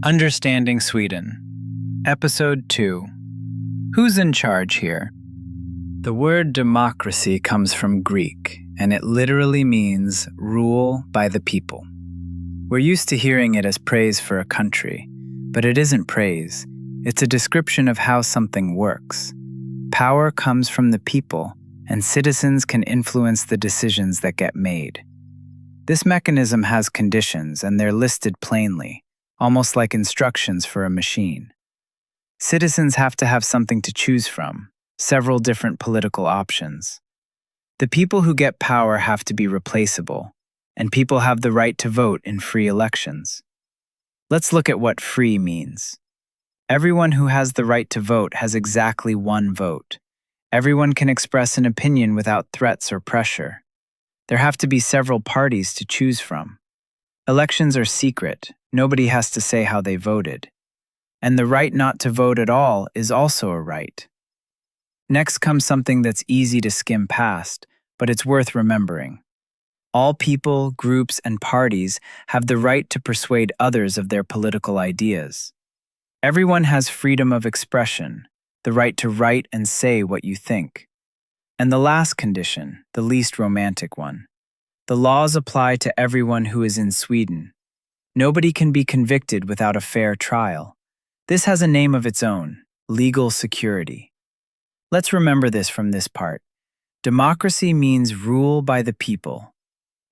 Understanding Sweden. Episode 2. Who's in charge here? The word democracy comes from Greek, and it literally means rule by the people. We're used to hearing it as praise for a country, but it isn't praise. It's a description of how something works. Power comes from the people, and citizens can influence the decisions that get made. This mechanism has conditions, and they're listed plainly, almost like instructions for a machine. Citizens have to have something to choose from, several different political options. The people who get power have to be replaceable, and people have the right to vote in free elections. Let's look at what free means. Everyone who has the right to vote has exactly one vote. Everyone can express an opinion without threats or pressure. There have to be several parties to choose from. Elections are secret. Nobody has to say how they voted. And the right not to vote at all is also a right. Next comes something that's easy to skim past, but it's worth remembering. All people, groups, and parties have the right to persuade others of their political ideas. Everyone has freedom of expression, the right to write and say what you think. And the last condition, the least romantic one. The laws apply to everyone who is in Sweden. Nobody can be convicted without a fair trial. This has a name of its own, legal security. Let's remember this from this part. Democracy means rule by the people.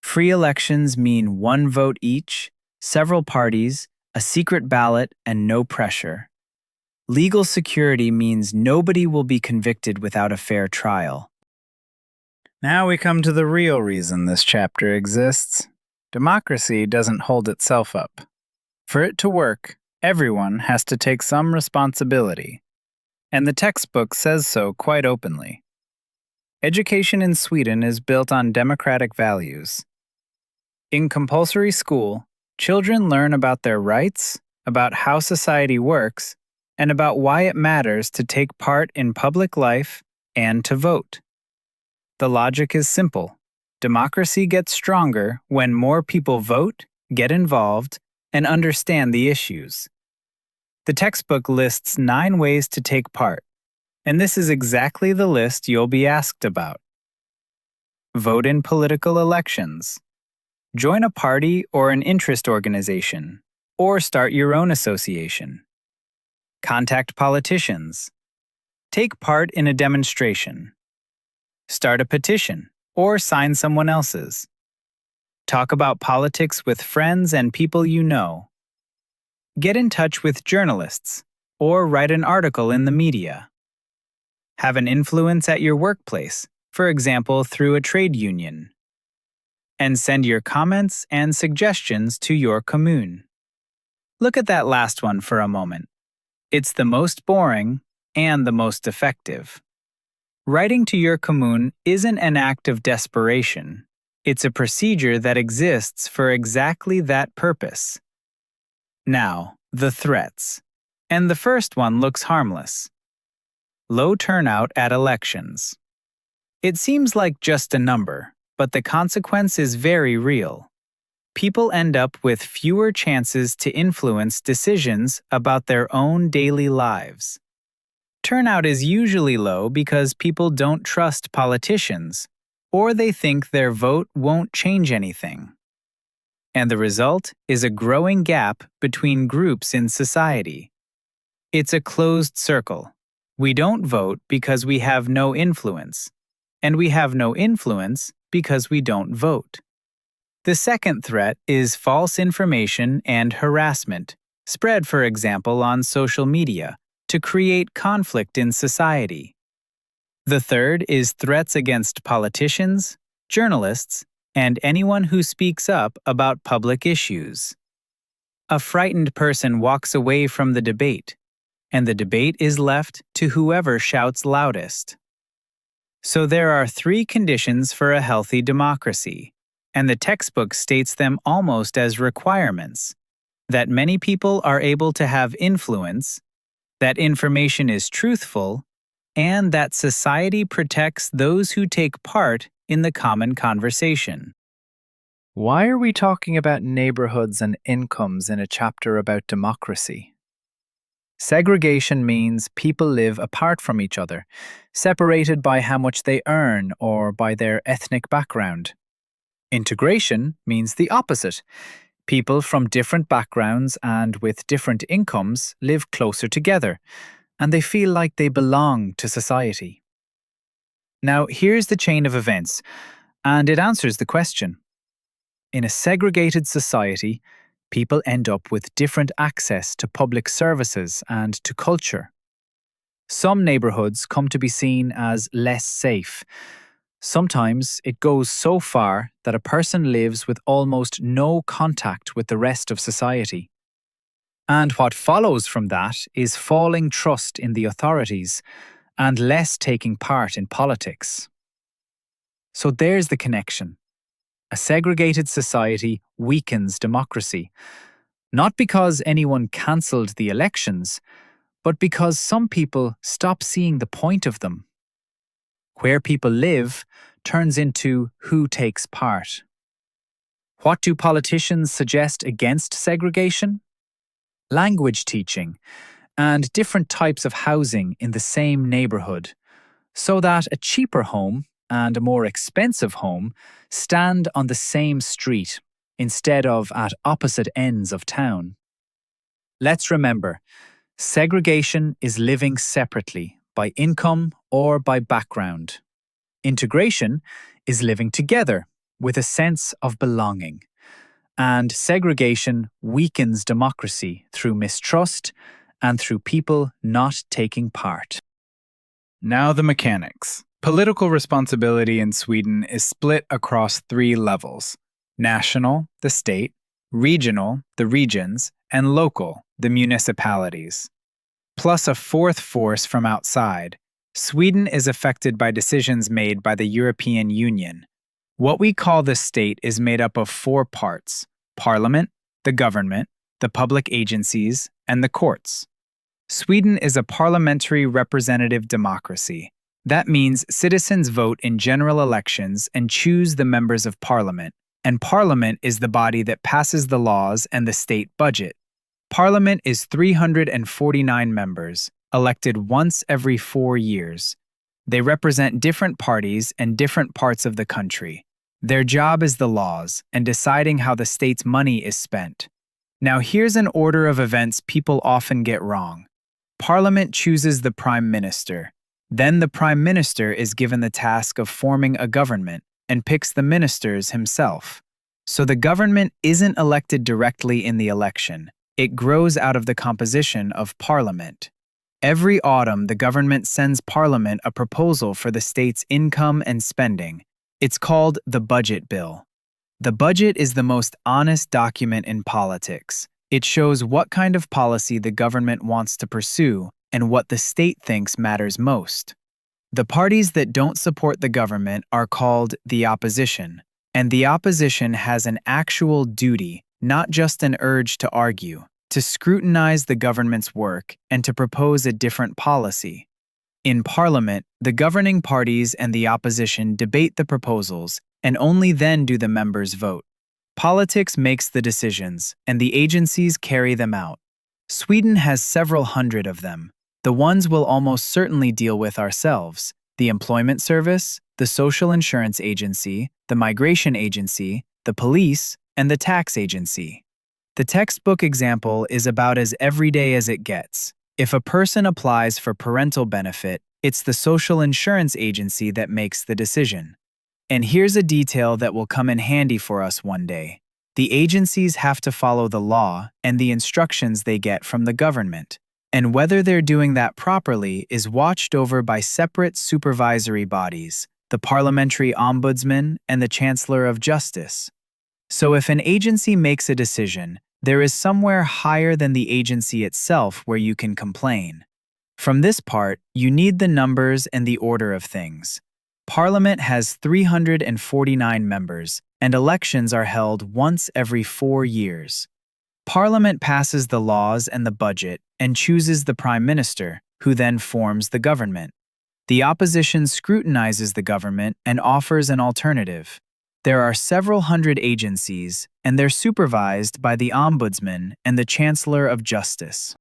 Free elections mean one vote each, several parties, a secret ballot, and no pressure. Legal security means nobody will be convicted without a fair trial. Now we come to the real reason this chapter exists. Democracy doesn't hold itself up. For it to work, everyone has to take some responsibility. And the textbook says so quite openly. Education in Sweden is built on democratic values. In compulsory school, children learn about their rights, about how society works, and about why it matters to take part in public life and to vote. The logic is simple. Democracy gets stronger when more people vote, get involved, and understand the issues. The textbook lists 9 ways to take part, and this is exactly the list you'll be asked about. Vote in political elections. Join a party or an interest organization, or start your own association. Contact politicians. Take part in a demonstration. Start a petition, or sign someone else's. Talk about politics with friends and people you know. Get in touch with journalists, or write an article in the media. Have an influence at your workplace, for example through a trade union. And send your comments and suggestions to your commune. Look at that last one for a moment. It's the most boring and the most effective. Writing to your commune isn't an act of desperation. It's a procedure that exists for exactly that purpose. Now, the threats. And the first one looks harmless. Low turnout at elections. It seems like just a number, but the consequence is very real. People end up with fewer chances to influence decisions about their own daily lives. Turnout is usually low because people don't trust politicians, or they think their vote won't change anything. And the result is a growing gap between groups in society. It's a closed circle. We don't vote because we have no influence, and we have no influence because we don't vote. The second threat is false information and harassment, spread, for example, on social media, to create conflict in society. The third is threats against politicians, journalists, and anyone who speaks up about public issues. A frightened person walks away from the debate, and the debate is left to whoever shouts loudest. So there are 3 conditions for a healthy democracy, and the textbook states them almost as requirements: that many people are able to have influence, that information is truthful, and that society protects those who take part in the common conversation. Why are we talking about neighborhoods and incomes in a chapter about democracy? Segregation means people live apart from each other, separated by how much they earn or by their ethnic background. Integration means the opposite. People from different backgrounds and with different incomes live closer together, and they feel like they belong to society. Now, here's the chain of events, and it answers the question. In a segregated society, people end up with different access to public services and to culture. Some neighborhoods come to be seen as less safe. Sometimes it goes so far that a person lives with almost no contact with the rest of society. And what follows from that is falling trust in the authorities and less taking part in politics. So there's the connection. A segregated society weakens democracy, not because anyone cancelled the elections, but because some people stop seeing the point of them. Where people live turns into who takes part. What do politicians suggest against segregation? Language teaching and different types of housing in the same neighborhood, so that a cheaper home and a more expensive home stand on the same street instead of at opposite ends of town. Let's remember, segregation is living separately by income or by background. Integration is living together with a sense of belonging. And segregation weakens democracy through mistrust and through people not taking part. Now the mechanics. Political responsibility in Sweden is split across 3 levels: national, the state; regional, the regions; and local, the municipalities. Plus a 4th force from outside. Sweden is affected by decisions made by the European Union. What we call the state is made up of 4 parts: parliament, the government, the public agencies, and the courts. Sweden is a parliamentary representative democracy. That means citizens vote in general elections and choose the members of parliament, and parliament is the body that passes the laws and the state budget. Parliament is 349 members, elected once every 4 years. They represent different parties and different parts of the country. Their job is the laws and deciding how the state's money is spent. Now here's an order of events people often get wrong. Parliament chooses the Prime Minister. Then the Prime Minister is given the task of forming a government and picks the ministers himself. So the government isn't elected directly in the election. It grows out of the composition of Parliament. Every autumn, the government sends Parliament a proposal for the state's income and spending. It's called the budget bill. The budget is the most honest document in politics. It shows what kind of policy the government wants to pursue and what the state thinks matters most. The parties that don't support the government are called the opposition, and the opposition has an actual duty, not just an urge to argue, to scrutinize the government's work and to propose a different policy. In Parliament, the governing parties and the opposition debate the proposals, and only then do the members vote. Politics makes the decisions, and the agencies carry them out. Sweden has several hundred of them. The ones we'll almost certainly deal with ourselves: the Employment Service, the Social Insurance Agency, the Migration Agency, the Police, and the Tax Agency. The textbook example is about as everyday as it gets. If a person applies for parental benefit, it's the Social Insurance Agency that makes the decision. And here's a detail that will come in handy for us one day. The agencies have to follow the law and the instructions they get from the government. And whether they're doing that properly is watched over by separate supervisory bodies, the Parliamentary Ombudsman and the Chancellor of Justice. So if an agency makes a decision, there is somewhere higher than the agency itself where you can complain. From this part, you need the numbers and the order of things. Parliament has 349 members, and elections are held once every 4 years. Parliament passes the laws and the budget and chooses the Prime Minister, who then forms the government. The opposition scrutinizes the government and offers an alternative. There are several hundred agencies, and they're supervised by the Ombudsman and the Chancellor of Justice.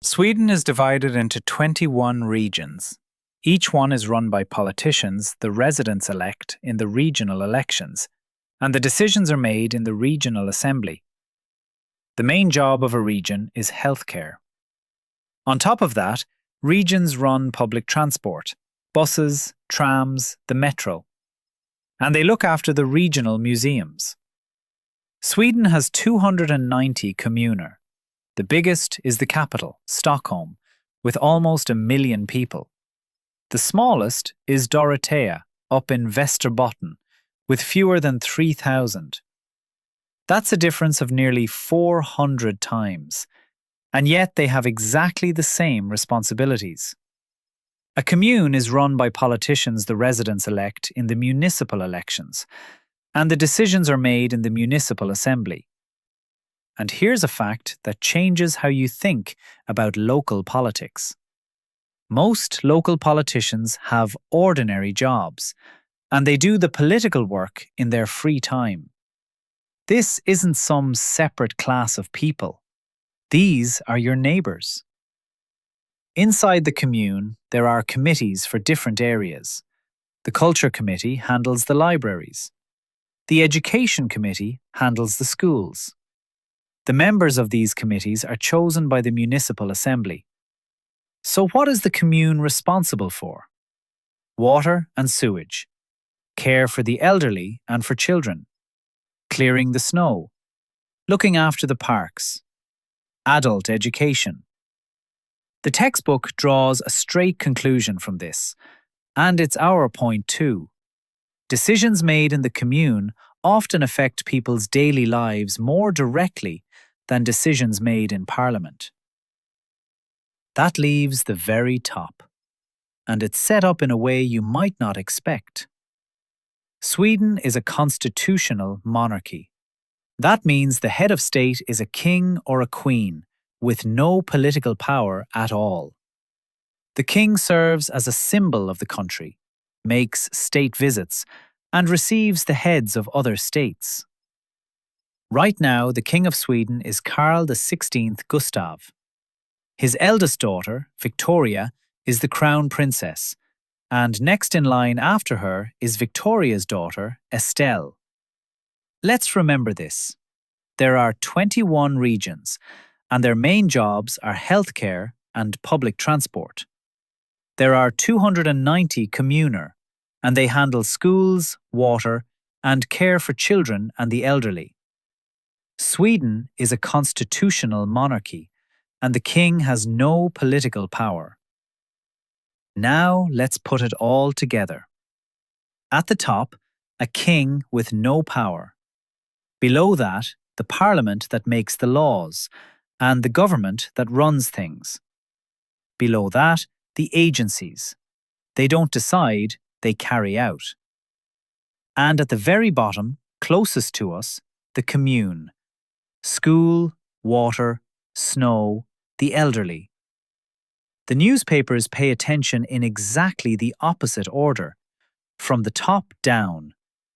Sweden is divided into 21 regions. Each one is run by politicians the residents elect in the regional elections, and the decisions are made in the regional assembly. The main job of a region is healthcare. On top of that, regions run public transport, buses, trams, the metro, and they look after the regional museums. Sweden has 290 kommuner. The biggest is the capital, Stockholm, with almost 1 million people. The smallest is Dorotea, up in Västerbotten, with fewer than 3,000. That's a difference of nearly 400 times, and yet they have exactly the same responsibilities. A commune is run by politicians the residents elect in the municipal elections, and the decisions are made in the municipal assembly. And here's a fact that changes how you think about local politics. Most local politicians have ordinary jobs, and they do the political work in their free time. This isn't some separate class of people. These are your neighbours. Inside the commune, there are committees for different areas. The Culture Committee handles the libraries. The Education Committee handles the schools. The members of these committees are chosen by the municipal assembly. So what is the commune responsible for? Water and sewage, care for the elderly and for children, clearing the snow, looking after the parks, adult education. The textbook draws a straight conclusion from this, and it's our point too. Decisions made in the commune often affect people's daily lives more directly than decisions made in Parliament. That leaves the very top, and it's set up in a way you might not expect. Sweden is a constitutional monarchy. That means the head of state is a king or a queen, with no political power at all. The king serves as a symbol of the country, makes state visits, and receives the heads of other states. Right now, the King of Sweden is Carl XVI Gustav. His eldest daughter, Victoria, is the crown princess, and next in line after her is Victoria's daughter, Estelle. Let's remember this. There are 21 regions, and their main jobs are healthcare and public transport. There are 290 kommuner, and they handle schools, water, and care for children and the elderly. Sweden is a constitutional monarchy, and the king has no political power. Now let's put it all together. At the top, a king with no power. Below that, the parliament that makes the laws, and the government that runs things. Below that, the agencies. They don't decide, they carry out. And at the very bottom, closest to us, the commune. School, water, snow, the elderly. The newspapers pay attention in exactly the opposite order, from the top down,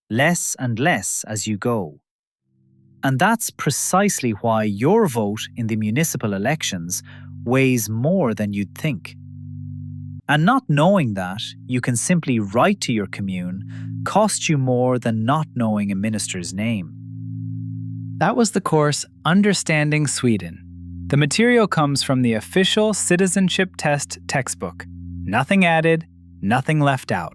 less and less as you go. And that's precisely why your vote in the municipal elections weighs more than you'd think. And not knowing that you can simply write to your commune costs you more than not knowing a minister's name. That was the course Understanding Sweden. The material comes from the official Citizenship-Test textbook. Nothing added, nothing left out.